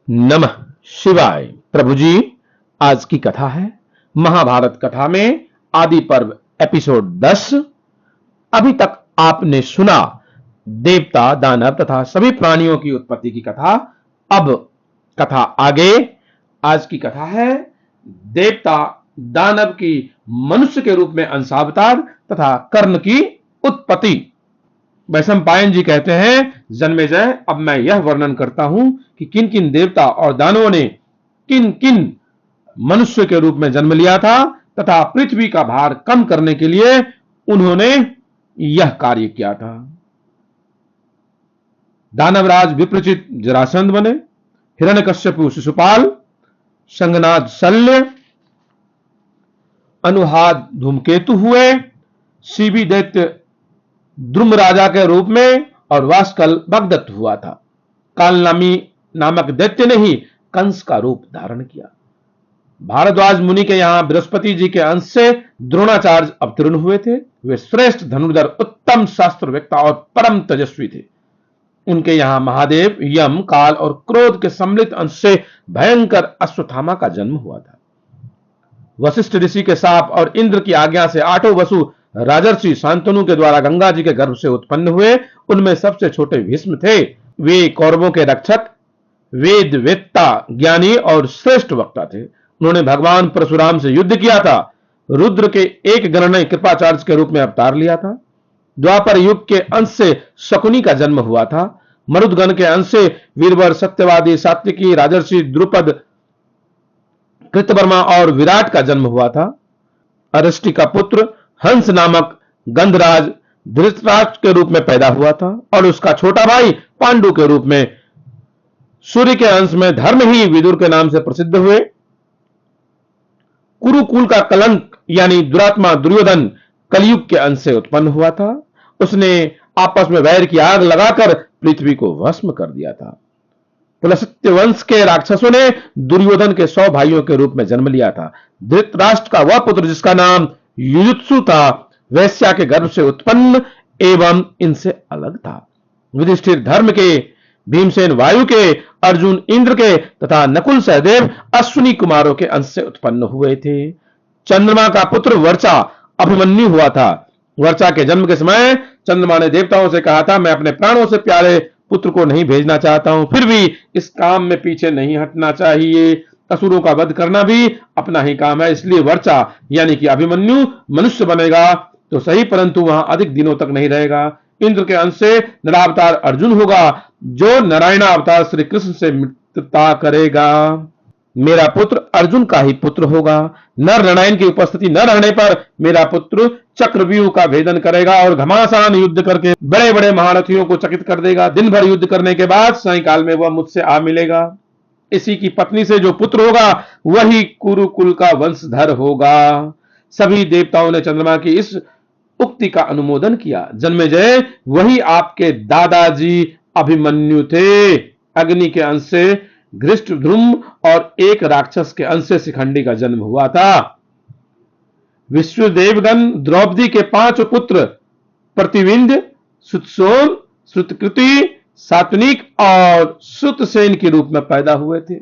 नमः शिवाय। प्रभु जी, आज की कथा है महाभारत कथा में आदि पर्व एपिसोड 10। अभी तक आपने सुना देवता, दानव तथा सभी प्राणियों की उत्पत्ति की कथा। अब कथा आगे। आज की कथा है देवता दानव की मनुष्य के रूप में अंशावतार तथा कर्ण की उत्पत्ति। वैशंपायन जी कहते हैं, जन्मेजय, अब मैं यह वर्णन करता हूं कि किन किन देवता और दानवों ने किन किन मनुष्य के रूप में जन्म लिया था तथा पृथ्वी का भार कम करने के लिए उन्होंने यह कार्य किया था। दानवराज विप्रचित जरासंध बने, हिरण्यकश्यपु शिशुपाल, संगनाद शल्य, अनुहाद धूमकेतु हुए, शिवी दैत्य द्रुम राजा के रूप में और वास्कल भगदत्त हुआ था। कालनामी नामक दैत्य ने ही कंस का रूप धारण किया। भारद्वाज मुनि के यहां बृहस्पति जी के अंश से द्रोणाचार्य अवतीर्ण हुए थे। वे श्रेष्ठ धनुर्धर, उत्तम शास्त्र वेत्ता और परम तेजस्वी थे। उनके यहां महादेव, यम, काल और क्रोध के सम्मिलित अंश से भयंकर अश्वत्थामा का जन्म हुआ था। वशिष्ठ ऋषि के शाप और इंद्र की आज्ञा से आठों वसु राजर्षि शांतनु के द्वारा गंगा जी के गर्भ से उत्पन्न हुए। उनमें सबसे छोटे भीष्म थे। वे कौरवों के रक्षक, वेद वेत्ता, ज्ञानी और श्रेष्ठ वक्ता थे। उन्होंने भगवान परशुराम से युद्ध किया था। रुद्र के एक गण ने कृपाचार्य के रूप में अवतार लिया था। द्वापर युग के अंश से शकुनी का जन्म हुआ था। मरुदगण के अंश से वीरवर, सत्यवादी, सात्विकी, राजर्षि द्रुपद, कृतवर्मा और विराट का जन्म हुआ था। अरिष्टि का पुत्र हंस नामक गंधराज धृतराष्ट्र के रूप में पैदा हुआ था और उसका छोटा भाई पांडु के रूप में सूर्य के अंश में धर्म ही विदुर के नाम से प्रसिद्ध हुए। कुरुकुल का कलंक यानी दुरात्मा दुर्योधन कलयुग के अंश से उत्पन्न हुआ था। उसने आपस में वैर की आग लगाकर पृथ्वी को भस्म कर दिया था। पुलस्त्य वंश के राक्षसों ने दुर्योधन के 100 भाइयों के रूप में जन्म लिया था। धृतराष्ट्र का वह पुत्र जिसका नाम युयुत्सु था, वैश्या के गर्भ से उत्पन्न एवं इनसे अलग था। युधिष्ठिर धर्म के, भीमसेन वायु के, अर्जुन इंद्र के तथा नकुल सहदेव अश्विनी कुमारों के अंश से उत्पन्न हुए थे। चंद्रमा का पुत्र वर्चा अभिमन्यु हुआ था। वर्चा के जन्म के समय चंद्रमा ने देवताओं से कहा था, मैं अपने प्राणों से प्यारे पुत्र को नहीं भेजना चाहता हूं, फिर भी इस काम में पीछे नहीं हटना चाहिए। असुरों का वध करना भी अपना ही काम है, इसलिए वर्चा यानी कि अभिमन्यु मनुष्य बनेगा तो सही, परंतु वहां अधिक दिनों तक नहीं रहेगा। इंद्र के अंश से नरावतार अर्जुन होगा, जो नारायण अवतार श्री कृष्ण से मित्रता करेगा। मेरा पुत्र अर्जुन का ही पुत्र होगा। नर नारायण की उपस्थिति न रहने पर मेरा पुत्र चक्रव्यूह का भेदन करेगा और घमासान युद्ध करके बड़े बड़े महारथियों को चकित कर देगा। दिन भर युद्ध करने के बाद सायंकाल में वह मुझसे आ मिलेगा। इसी की पत्नी से जो पुत्र होगा वही कुरुकुल का वंशधर होगा। सभी देवताओं ने चंद्रमा की इस उक्ति का अनुमोदन किया। जन्मेजय, वही आपके दादाजी अभिमन्यु थे। अग्नि के अंश से धृष्टद्युम्न और एक राक्षस के अंश से शिखंडी का जन्म हुआ था। विश्वदेवगण द्रौपदी के 5 पुत्र प्रतिविंध्य, सुतसोम, श्रुतकृति, सात्विक और श्रुतसेन के रूप में पैदा हुए थे।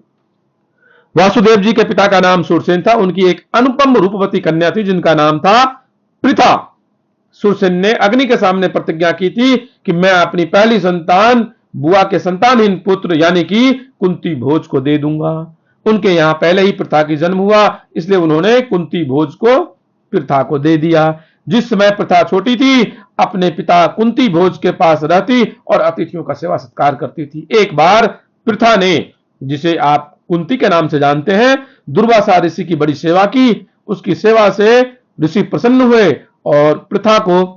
वासुदेव जी के पिता का नाम सूरसेन था। उनकी एक अनुपम रूपवती कन्या थी जिनका नाम था पृथा। सूरसेन ने अग्नि के सामने प्रतिज्ञा की थी कि मैं अपनी पहली संतान बुआ के संतानहीन पुत्र यानी कि कुंती भोज को दे दूंगा। उनके यहां पहले ही पृथा की जन्म हुआ, इसलिए उन्होंने कुंती भोज को पृथा को दे दिया। जिस समय पृथा छोटी थी, अपने पिता कुंती भोज के पास रहती और अतिथियों का सेवा सत्कार करती थी। एक बार पृथा ने, जिसे आप कुंती के नाम से जानते हैं, दुर्वासा ऋषि की बड़ी सेवा की। उसकी सेवा से ऋषि प्रसन्न हुए और पृथा को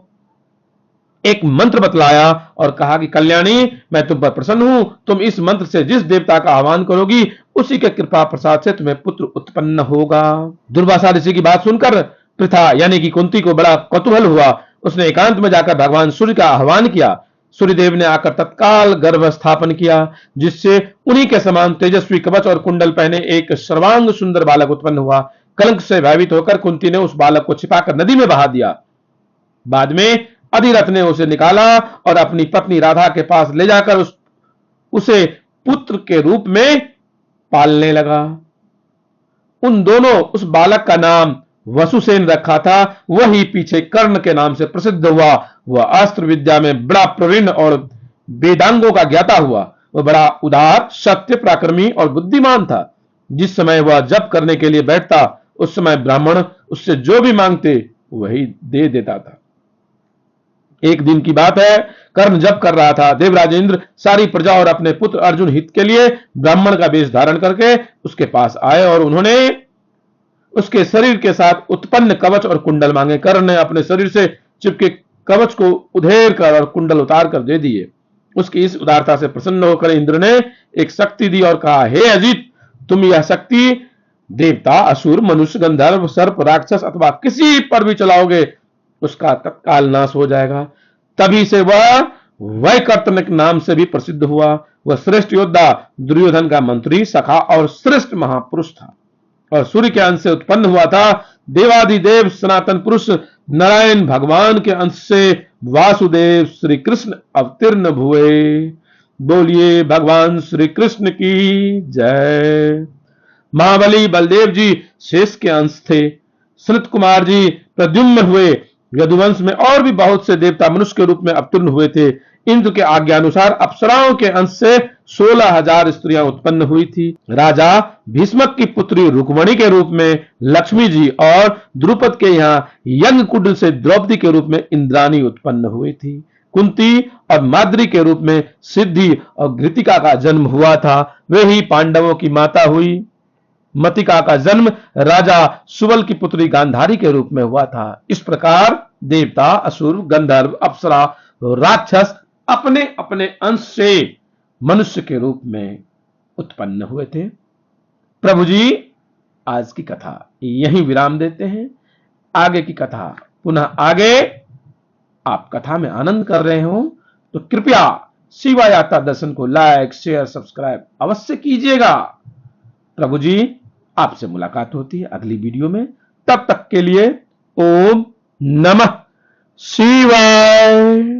एक मंत्र बतलाया और कहा कि कल्याणी, मैं तुम पर प्रसन्न हूं। तुम इस मंत्र से जिस देवता का आह्वान करोगी उसी के कृपा प्रसाद से तुम्हें पुत्र उत्पन्न होगा। दुर्वासा ऋषि की बात सुनकर पृथा यानी कि कुंती को बड़ा कौतूहल हुआ। उसने एकांत में जाकर भगवान सूर्य का आह्वान किया। सूर्यदेव ने आकर तत्काल गर्भ स्थापन किया, जिससे उन्हीं के समान तेजस्वी कवच और कुंडल पहने एक सर्वांग सुंदर बालक उत्पन्न हुआ। कलंक से भयभीत होकर कुंती ने उस बालक को छिपाकर नदी में बहा दिया। बाद में अधिरथ ने उसे निकाला और अपनी पत्नी राधा के पास ले जाकर उसे पुत्र के रूप में पालने लगा। उन दोनों, उस बालक का नाम वसुसेन रखा था, वही पीछे कर्ण के नाम से प्रसिद्ध हुआ। वह अस्त्र विद्या में बड़ा प्रवीण और वेदांगों का ज्ञाता हुआ। वह बड़ा उदार, सत्य, पराक्रमी और बुद्धिमान था। जिस समय वह जप करने के लिए बैठता, उस समय ब्राह्मण उससे जो भी मांगते वही दे देता था। एक दिन की बात है, कर्ण जप कर रहा था। देवराज इंद्र सारी प्रजा और अपने पुत्र अर्जुन हित के लिए ब्राह्मण का वेश धारण करके उसके पास आए और उन्होंने उसके शरीर के साथ उत्पन्न कवच और कुंडल मांगे। कर्ण ने अपने शरीर से चिपके कवच को उधेर कर और कुंडल उतार कर दे दिए। उसकी इस उदारता से प्रसन्न होकर इंद्र ने एक शक्ति दी और कहा, हे अजित, तुम यह शक्ति देवता, असुर, मनुष्य, गंधर्व, सर्प, राक्षस अथवा किसी पर भी चलाओगे, उसका तत्काल नाश हो जाएगा। तभी से वह वैकर्तनिक नाम से भी प्रसिद्ध हुआ। वह श्रेष्ठ योद्धा, दुर्योधन का मंत्री, सखा और श्रेष्ठ महापुरुष था और सूर्य के अंश से उत्पन्न हुआ था। देवादिदेव सनातन पुरुष नारायण भगवान के अंश से वासुदेव श्री कृष्ण अवतीर्ण हुए। बोलिए भगवान श्री कृष्ण की जय। महाबली बलदेव जी शेष के अंश थे। सनत कुमार जी प्रद्युम्न हुए। यदुवंश में और भी बहुत से देवता मनुष्य के रूप में अवतीर्ण हुए थे। इंद्र के आज्ञा अनुसार अप्सराओं के अंश से 16,000 स्त्रियां उत्पन्न हुई थी। राजा भीष्मक की पुत्री रुक्मणी के रूप में लक्ष्मी जी और द्रुपद के यहाँ यज्ञ कुंडल से द्रौपदी के रूप में इंद्राणी उत्पन्न हुई थी। कुंती और माद्री के रूप में सिद्धि और घृतिका का जन्म हुआ था। वे ही पांडवों की माता हुई। मतिका का जन्म राजा सुबल की पुत्री गांधारी के रूप में हुआ था। इस प्रकार देवता, असुर, गंधर्व, अप्सरा, राक्षस अपने अपने अंश से मनुष्य के रूप में उत्पन्न हुए थे। प्रभु जी आज की कथा यहीं विराम देते हैं। आगे की कथा पुनः आगे। आप कथा में आनंद कर रहे हो तो कृपया शिवा यात्रा दर्शन को लाइक, शेयर, सब्सक्राइब अवश्य कीजिएगा। प्रभु जी आपसे मुलाकात होती है अगली वीडियो में। तब तक के लिए ओम नमः शिवाय।